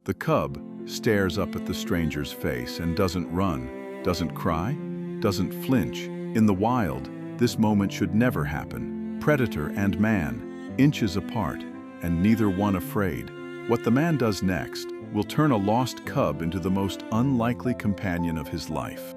The cub stares up at the stranger's face and doesn't run, doesn't cry, doesn't flinch. In the wild, this moment should never happen. Predator and man, inches apart, and neither one afraid. What the man does next will turn a lost cub into the most unlikely companion of his life.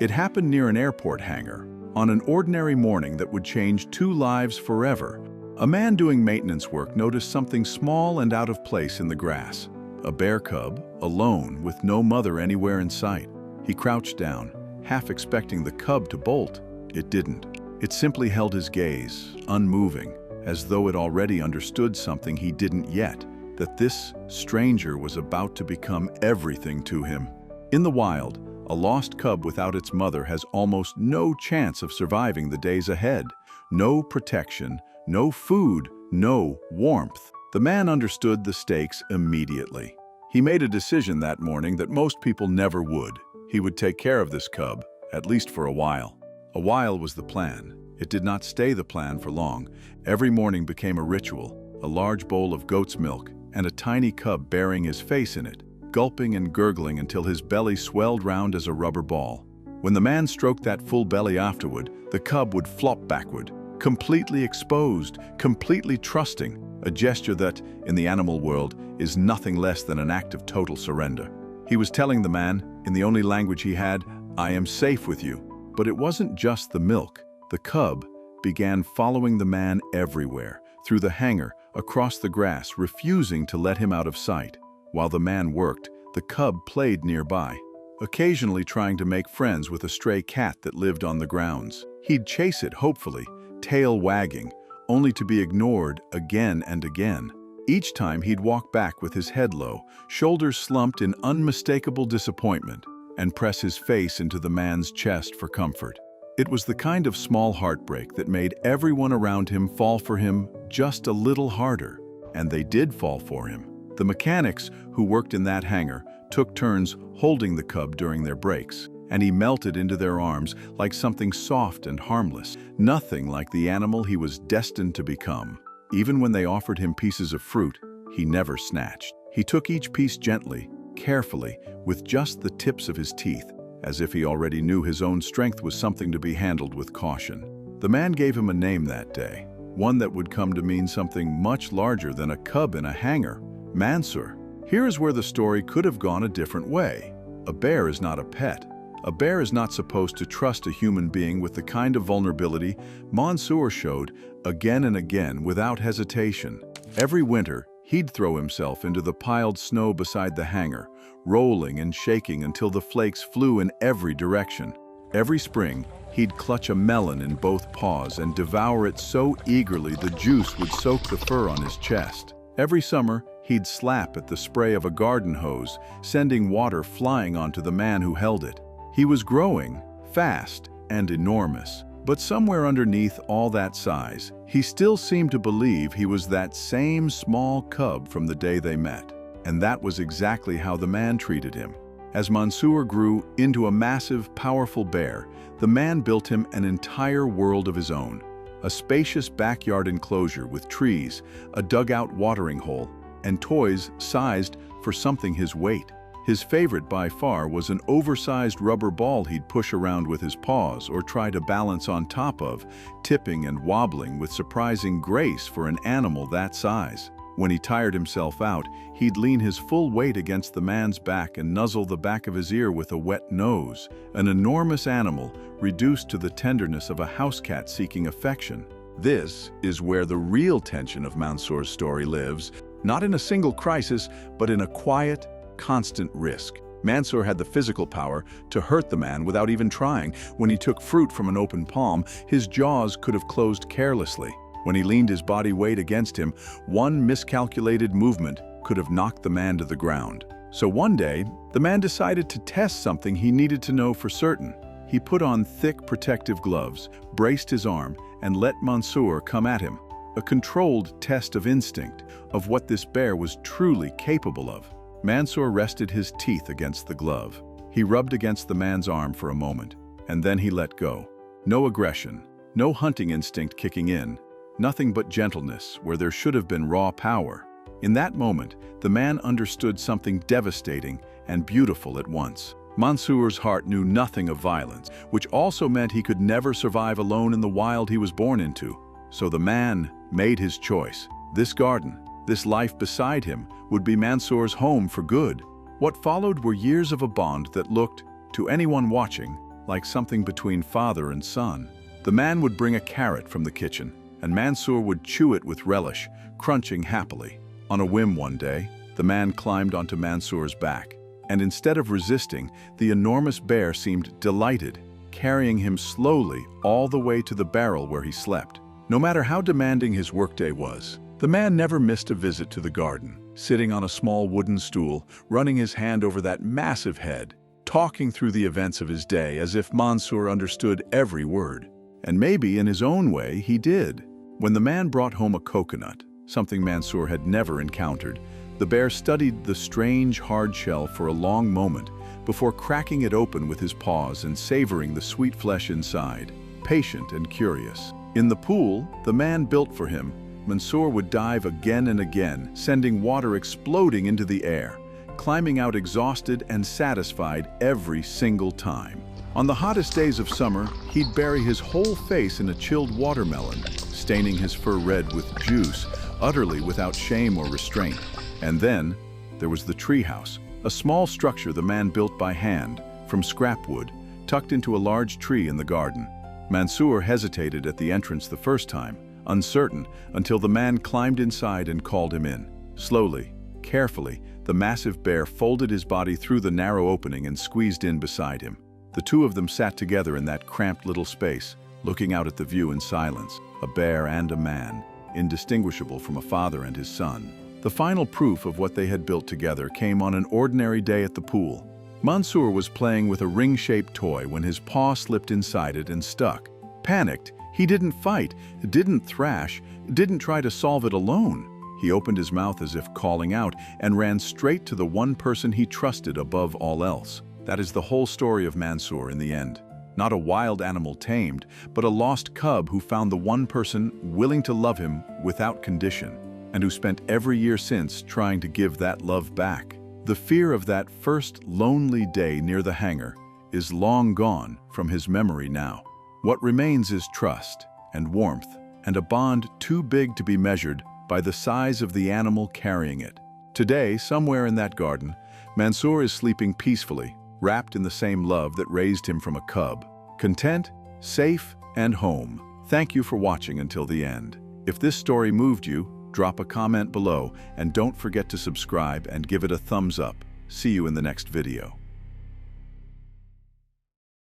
It happened near an airport hangar, on an ordinary morning that would change two lives forever. A man doing maintenance work noticed something small and out of place in the grass. A bear cub, alone, with no mother anywhere in sight. He crouched down, half expecting the cub to bolt. It didn't. It simply held his gaze, unmoving, as though it already understood something he didn't yet, that this stranger was about to become everything to him. In the wild, a lost cub without its mother has almost no chance of surviving the days ahead. No protection, no food, no warmth. The man understood the stakes immediately. He made a decision that morning that most people never would. He would take care of this cub, at least for a while. A while was the plan. It did not stay the plan for long. Every morning became a ritual, a large bowl of goat's milk, and a tiny cub burying his face in it, gulping and gurgling until his belly swelled round as a rubber ball. When the man stroked that full belly afterward, the cub would flop backward, completely exposed, completely trusting, a gesture that, in the animal world, is nothing less than an act of total surrender. He was telling the man, in the only language he had, "I am safe with you." But it wasn't just the milk. The cub began following the man everywhere, through the hangar, across the grass, refusing to let him out of sight. While the man worked, the cub played nearby, occasionally trying to make friends with a stray cat that lived on the grounds. He'd chase it, hopefully, tail wagging, only to be ignored again and again. Each time he'd walk back with his head low, shoulders slumped in unmistakable disappointment, and press his face into the man's chest for comfort. It was the kind of small heartbreak that made everyone around him fall for him just a little harder, and they did fall for him. The mechanics who worked in that hangar took turns holding the cub during their breaks, and he melted into their arms like something soft and harmless, nothing like the animal he was destined to become. Even when they offered him pieces of fruit, he never snatched. He took each piece gently, carefully, with just the tips of his teeth, as if he already knew his own strength was something to be handled with caution. The man gave him a name that day, one that would come to mean something much larger than a cub in a hangar: Mansoor. Here is where the story could have gone a different way. A bear is not a pet. A bear is not supposed to trust a human being with the kind of vulnerability Mansoor showed again and again without hesitation. Every winter, he'd throw himself into the piled snow beside the hangar, rolling and shaking until the flakes flew in every direction. Every spring, he'd clutch a melon in both paws and devour it so eagerly the juice would soak the fur on his chest. Every summer, he'd slap at the spray of a garden hose, sending water flying onto the man who held it. He was growing, fast and enormous, but somewhere underneath all that size, he still seemed to believe he was that same small cub from the day they met. And that was exactly how the man treated him. As Mansoor grew into a massive, powerful bear, the man built him an entire world of his own. A spacious backyard enclosure with trees, a dugout watering hole, and toys sized for something his weight. His favorite by far was an oversized rubber ball he'd push around with his paws or try to balance on top of, tipping and wobbling with surprising grace for an animal that size. When he tired himself out, he'd lean his full weight against the man's back and nuzzle the back of his ear with a wet nose, an enormous animal reduced to the tenderness of a house cat seeking affection. This is where the real tension of Mansoor's story lives, not in a single crisis, but in a quiet, constant risk. Mansoor had the physical power to hurt the man without even trying. When he took fruit from an open palm, his jaws could have closed carelessly. When he leaned his body weight against him, one miscalculated movement could have knocked the man to the ground. So one day, the man decided to test something he needed to know for certain. He put on thick protective gloves, braced his arm, and let Mansoor come at him. A controlled test of instinct, of what this bear was truly capable of. Mansoor rested his teeth against the glove. He rubbed against the man's arm for a moment, and then he let go. No aggression, no hunting instinct kicking in, nothing but gentleness where there should have been raw power. In that moment, the man understood something devastating and beautiful at once. Mansour's heart knew nothing of violence, which also meant he could never survive alone in the wild he was born into. So the man made his choice. This garden, this life beside him, would be Mansour's home for good. What followed were years of a bond that looked, to anyone watching, like something between father and son. The man would bring a carrot from the kitchen, and Mansour would chew it with relish, crunching happily. On a whim one day, the man climbed onto Mansour's back, and instead of resisting, the enormous bear seemed delighted, carrying him slowly all the way to the barrel where he slept. No matter how demanding his workday was, the man never missed a visit to the garden, sitting on a small wooden stool, running his hand over that massive head, talking through the events of his day as if Mansour understood every word. And maybe in his own way he did. When the man brought home a coconut, something Mansour had never encountered, the bear studied the strange hard shell for a long moment before cracking it open with his paws and savoring the sweet flesh inside, patient and curious. In the pool the man built for him, Mansour would dive again and again, sending water exploding into the air, climbing out exhausted and satisfied every single time. On the hottest days of summer, he'd bury his whole face in a chilled watermelon, staining his fur red with juice, utterly without shame or restraint. And then, there was the treehouse, a small structure the man built by hand, from scrap wood, tucked into a large tree in the garden. Mansour hesitated at the entrance the first time, uncertain, until the man climbed inside and called him in. Slowly, carefully, the massive bear folded his body through the narrow opening and squeezed in beside him. The two of them sat together in that cramped little space, looking out at the view in silence, a bear and a man, indistinguishable from a father and his son. The final proof of what they had built together came on an ordinary day at the pool. Mansour was playing with a ring-shaped toy when his paw slipped inside it and stuck. Panicked, he didn't fight, didn't thrash, didn't try to solve it alone. He opened his mouth as if calling out and ran straight to the one person he trusted above all else. That is the whole story of Mansour in the end. Not a wild animal tamed, but a lost cub who found the one person willing to love him without condition, and who spent every year since trying to give that love back. The fear of that first lonely day near the hangar is long gone from his memory now. What remains is trust and warmth and a bond too big to be measured by the size of the animal carrying it. Today, somewhere in that garden, Mansour is sleeping peacefully, wrapped in the same love that raised him from a cub. Content, safe, and home. Thank you for watching until the end. If this story moved you, drop a comment below and don't forget to subscribe and give it a thumbs up. See you in the next video.